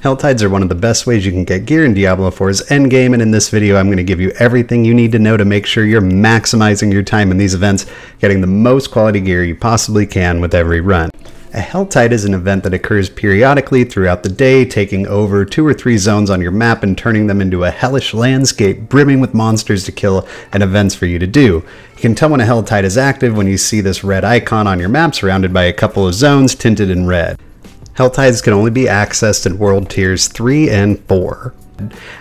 Helltides are one of the best ways you can get gear in Diablo 4's endgame, and in this video I'm going to give you everything you need to know to make sure you're maximizing your time in these events, getting the most quality gear you possibly can with every run. A Helltide is an event that occurs periodically throughout the day, taking over 2 or 3 zones on your map and turning them into a hellish landscape brimming with monsters to kill and events for you to do. You can tell when a Helltide is active when you see this red icon on your map surrounded by a couple of zones tinted in red. Helltides can only be accessed in World Tiers 3 and 4.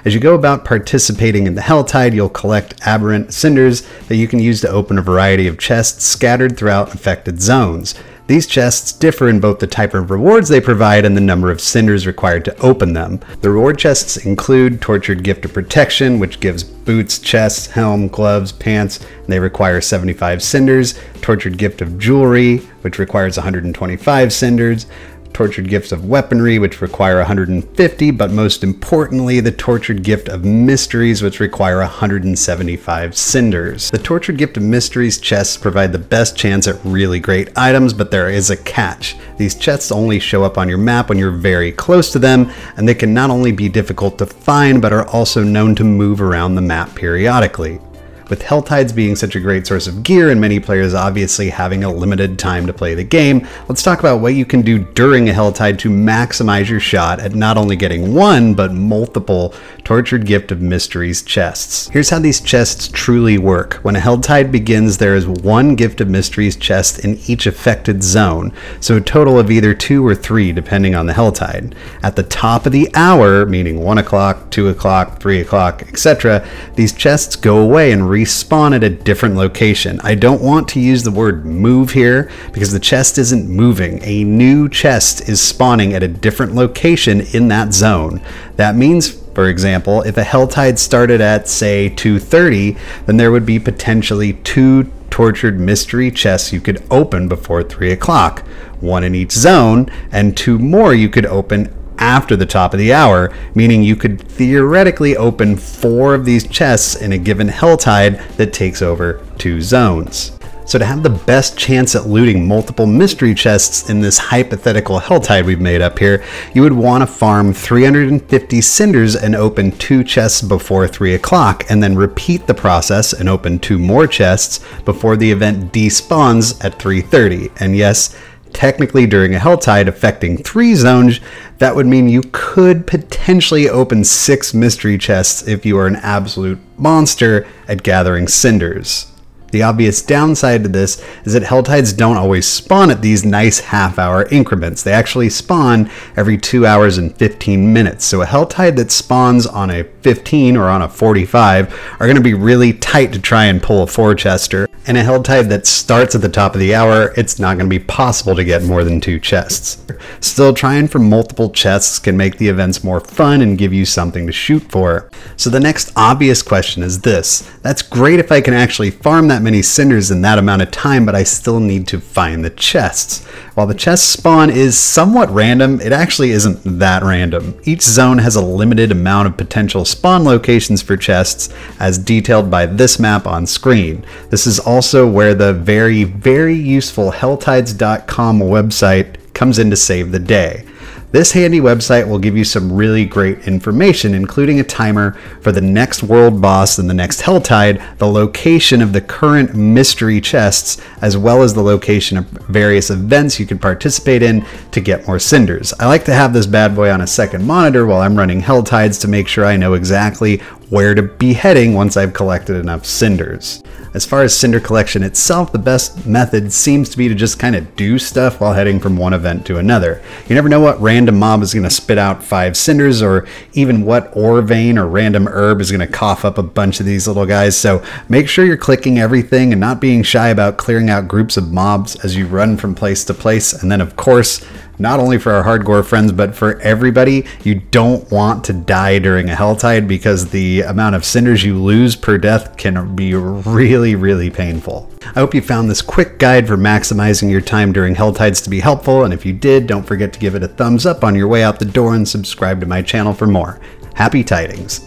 As you go about participating in the Helltide, you'll collect aberrant cinders that you can use to open a variety of chests scattered throughout affected zones. These chests differ in both the type of rewards they provide and the number of cinders required to open them. The reward chests include Tortured Gift of Protection, which gives boots, chests, helm, gloves, pants, and they require 75 cinders. Tortured Gift of Jewelry, which requires 125 cinders. Tortured Gifts of Weaponry, which require 150, but most importantly, the Tortured Gift of Mysteries, which require 175 cinders. The Tortured Gift of Mysteries chests provide the best chance at really great items, but there is a catch. These chests only show up on your map when you're very close to them, and they can not only be difficult to find, but are also known to move around the map periodically. With Helltides being such a great source of gear and many players obviously having a limited time to play the game, let's talk about what you can do during a Helltide to maximize your shot at not only getting one, but multiple Tortured Gift of Mysteries chests. Here's how these chests truly work. When a Helltide begins, there is 1 Gift of Mysteries chest in each affected zone, so a total of either 2 or 3 depending on the Helltide. At the top of the hour, meaning 1 o'clock, 2 o'clock, 3 o'clock, etc., these chests go away and respawn at a different location. I don't want to use the word move here because the chest isn't moving. A new chest is spawning at a different location in that zone. That means, for example, if a Helltide started at, say, 2:30, then there would be potentially 2 Tortured Mystery chests you could open before 3 o'clock, 1 in each zone, and 2 more you could open after the top of the hour, meaning you could theoretically open 4 of these chests in a given Helltide that takes over 2 zones. So to have the best chance at looting multiple mystery chests in this hypothetical Helltide we've made up here, you would want to farm 350 cinders and open 2 chests before 3 o'clock, and then repeat the process and open 2 more chests before the event despawns at 3:30. And yes, technically during a Helltide affecting 3 zones, that would mean you could potentially open 6 mystery chests if you are an absolute monster at gathering cinders. The obvious downside to this is that Helltides don't always spawn at these nice half-hour increments. They actually spawn every 2 hours and 15 minutes. So a Helltide that spawns on a 15 or on a 45 are going to be really tight to try and pull a 4-chester. And a Helltide that starts at the top of the hour, it's not going to be possible to get more than 2 chests. Still, trying for multiple chests can make the events more fun and give you something to shoot for. So the next obvious question is this: that's great if I can actually farm that many cinders in that amount of time, but I still need to find the chests. While the chest spawn is somewhat random, it actually isn't that random. Each zone has a limited amount of potential spawn locations for chests, as detailed by this map on screen. This is also where the very useful Helltides.com website comes in to save the day. This handy website will give you some really great information, including a timer for the next world boss and the next Helltide, the location of the current mystery chests, as well as the location of various events you can participate in to get more cinders. I like to have this bad boy on a second monitor while I'm running Helltides to make sure I know exactly where to be heading once I've collected enough cinders. As far as cinder collection itself, the best method seems to be to just kind of do stuff while heading from one event to another. You never know what random mob is going to spit out 5 cinders, or even what ore vein or random herb is going to cough up a bunch of these little guys, so make sure you're clicking everything and not being shy about clearing out groups of mobs as you run from place to place. And then of course, not only for our hardcore friends, but for everybody, you don't want to die during a Helltide because the amount of cinders you lose per death can be really painful. I hope you found this quick guide for maximizing your time during Helltides to be helpful, and if you did, don't forget to give it a thumbs up on your way out the door and subscribe to my channel for more. Happy tidings!